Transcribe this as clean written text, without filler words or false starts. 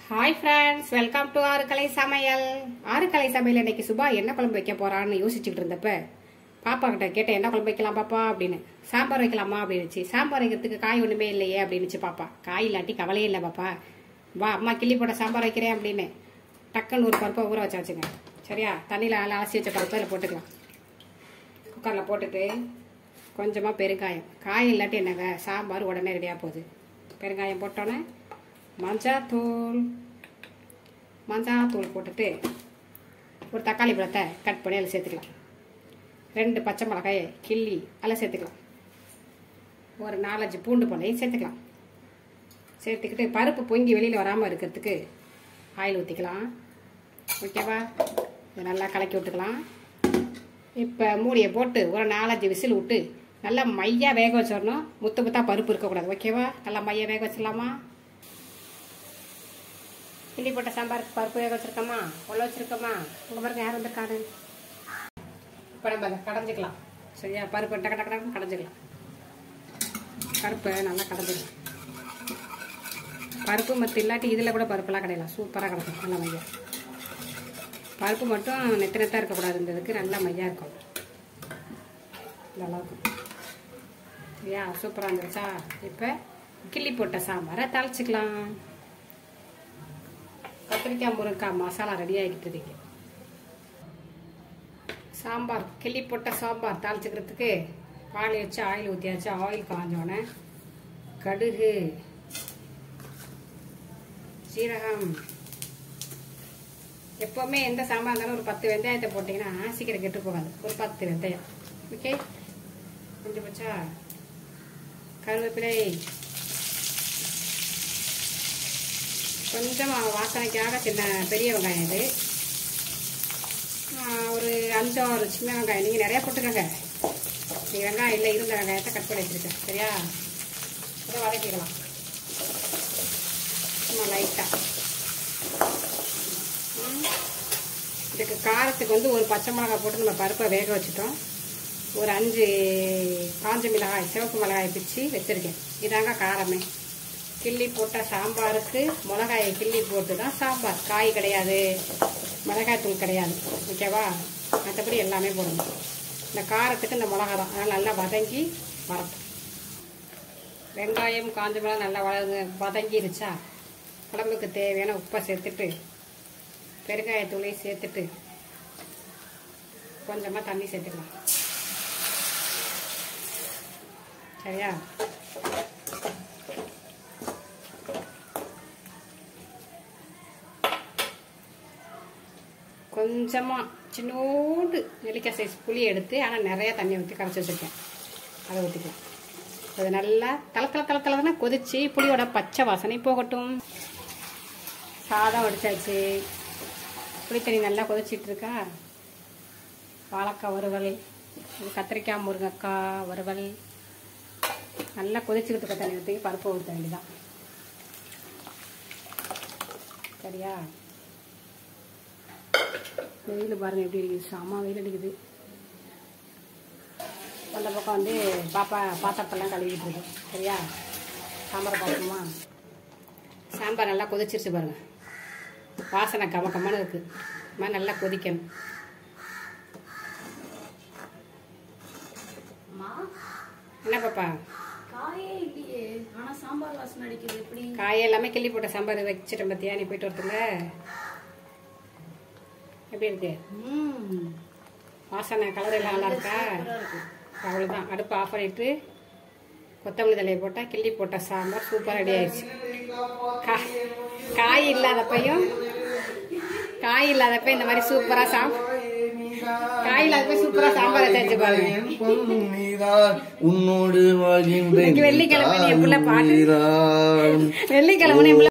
Hi friends, welcome to ஆறுக்கலை சமையல். ஆறுக்கலை சமையல் இன்னைக்கு சுபா என்ன குழம்பு வைக்க போறான்னு யோசிச்சுட்டு இருந்தப்ப பாப்பா கிட்ட கேட்டேன், என்ன குழம்பு வைக்கலாம் பாப்பா அப்படின்னு. சாம்பார் வைக்கலாமா அப்படின்னுச்சு. சாம்பார் வைக்கிறதுக்கு காய் ஒண்ணுமே இல்லையே அப்படின்னுச்சு பாப்பா. காய் இல்லாட்டி கவலையே இல்லை பாப்பா, வா அம்மா கிள்ளி போட்ட சாம்பார் வைக்கிறேன் அப்படின்னு டக்குன்னு ஒரு பருப்பை ஊற வச்சுங்க. சரியா, தண்ணியில் நல்லா அலசி வச்ச பருப்பை அதில் போட்டுக்கலாம். குக்கரில் போட்டுட்டு கொஞ்சமாக பெருங்காயம், காய் இல்லாட்டி என்னங்க சாம்பார் உடனே ரெடியாக போகுது. பெருங்காயம் போட்டோன்னே மஞ்சாத்தூள் போட்டுட்டு ஒரு தக்காளி பழத்தை கட் பண்ணி அதில் சேர்த்துக்கலாம். 2 பச்சை மிளகாயை கிள்ளி அதில் சேர்த்துக்கலாம். ஒரு 4-5 பூண்டு பழையும் சேர்த்துக்கலாம். சேர்த்துக்கிட்டு பருப்பு பொங்கி வெளியில் வராமல் இருக்கிறதுக்கு ஆயில் ஊற்றிக்கலாம். ஓகேவா, இதை நல்லா கலக்கி விட்டுக்கலாம். இப்போ மூடியை போட்டு ஒரு 4-5 விசில் விட்டு நல்லா மையாக வேக வச்சிடணும். முத்தா பருப்பு இருக்கக்கூடாது. ஓகேவா, நல்லா மையாக வேக வச்சிடலாமா. கிள்ளி போட்ட சாம்பாருக்கு பருப்பு வேக வச்சிருக்கோமா, உள்ள வச்சிருக்கோமா, உங்கள் பாருங்க யார் வந்திருக்காரு. இப்போ நம்ம அதை கடைஞ்சிக்கலாம். சரியா, பருப்பு டக்கு டக்கு கடைஞ்சிக்கலாம். பருப்பை நல்லா கடைஞ்சிக்கலாம். பருப்பு மட்டும் இல்லாட்டி இதில் கூட பருப்பெல்லாம் கடையலாம். சூப்பராக கிடைக்கும். நல்லா மையா பருப்பு மட்டும் நெத்தாக இருக்கக்கூடாது. இருந்ததுக்கு நல்லா மையாக இருக்கும். நல்லாயிருக்கும். சரியா, சூப்பராக இருந்துச்சா. இப்போ கிள்ளி போட்ட சாம்பாரை தாளிச்சிக்கலாம். கத்திரிக்காய் முருங்கைக்காய் மசாலா ரெடி ஆகிட்டு இருக்கு. சாம்பார் கிள்ளி போட்ட சாம்பார் தாளிச்சுக்கிறதுக்கு பால் வச்சு ஆயில் ஊற்றியாச்சு. ஆயில் காஞ்சோடனே கடுகு, சீரகம், எப்போவுமே எந்த சாம்பார் இருந்தாலும் ஒரு 10 வெந்தயத்தை போட்டிங்கன்னா சீக்கிரம் கெட்டு போகாது. ஒரு 10 வெந்தயம். ஓகே, கொஞ்சம் பச்சா கருவேப்பிலை, கொஞ்சம் வாசனைக்காக பெரிய வெங்காயம், இது ஒரு 5-6 சின்ன வெங்காயம். நீங்கள் நிறையா போட்டுக்கோங்க. நீங்கள் வெங்காயம் இல்லை, இருந்த வெங்காயத்தை கட் பண்ணி வச்சுருக்கேன். சரியா, அதை வதக்கிக்கலாம் சும்மா லைட்டாக. இதுக்கு காரத்துக்கு ஒரு பச்சை மிளகாய் போட்டு நம்ம பருப்பை வேக வச்சுட்டோம். ஒரு 5 காஞ்ச மிளகாய், சிவப்பு மிளகாய் பிச்சு வச்சுருக்கேன். இதாங்க காரமே. கிள்ளி போட்ட சாம்பாருக்கு மிளகாயை கிள்ளி போட்டு தான் சாம்பார். காய் கிடையாது, மிளகாய் தூள் கிடையாது. ஓகேவா, மற்றபடி எல்லாமே போடணும். இந்த காரத்துக்கு இந்த மிளகா தான். அதனால் நல்லா வதங்கி வரட்டும். வெங்காயம் காஞ்ச மிளகாய் நல்லா வதங்கிருச்சா, குழம்புக்கு தேவையான உப்பை சேர்த்துட்டு பெருங்காயத்தூளையும் சேர்த்துட்டு கொஞ்சமாக தண்ணி சேர்த்துக்கலாம். சரியா, கொஞ்சமாக சின்னோண்டு நெல்லிக்காய் சைஸ் புளி எடுத்து, ஆனால் நிறையா தண்ணி ஊற்றி கரைச்சி வச்சுருக்கேன். அதை ஊற்றிக்கலாம். அது நல்லா தளத்தளத்தளத்தளன்னா கொதிச்சு புளியோட பச்சை வாசனை போகட்டும். சாதம் வடிச்சாச்சு. புளித்தண்ணி நல்லா கொதிச்சிட்டு இருக்கா. வாழைக்காய் வறுவல், கத்திரிக்காய் முருங்கைக்காய் வறுவல் நல்லா கொதிச்சுக்கிட்டு இருக்க தண்ணி ஊற்றி பருப்பு ஊற்ற வேண்டியதான். சரியா, வெயில் பாருங்க எப்படி இருக்குது. செம்ம வெயில் அடிக்குது. அந்த பக்கம் பாப்பா பாத்திரத்தெல்லாம் கழுவிட்டு இருக்கு. சரியா, சாம்பார் பார்ப்போமா. சாம்பார் நல்லா கொதிச்சிருச்சு பாருங்க. வாசனை கமக்கமான இருக்கு. இது மாதிரி நல்லா கொதிக்கணும். என்ன பாப்பா, காயே இல்லையே, ஆனா சாம்பார் வாசனை அடிக்குது. எப்படி காய் எல்லாமே கிள்ளி போட்ட சாம்பார் வச்சுட்டேன் பத்தியா. நீ போயிட்டு வரதுல எப்படி இருக்கு வாசனை, கலர் எல்லாம் நல்லா இருக்கா. அவ்வளோதான். அடுப்பு ஆஃப் பண்ணிட்டு கொத்தமல்லி தலையை போட்டால் கிள்ளி போட்ட சாம்பார் சூப்பராக ரெடி ஆயிடுச்சு. காய் இல்லாதப்ப இந்த மாதிரி சூப்பராக காய் இல்லாதப்ப சூப்பராக சாம்பாரை செஞ்சு பாருங்க. வெள்ளிக்கிழமை என் பிள்ளை பாட்டு, வெள்ளிக்கிழமை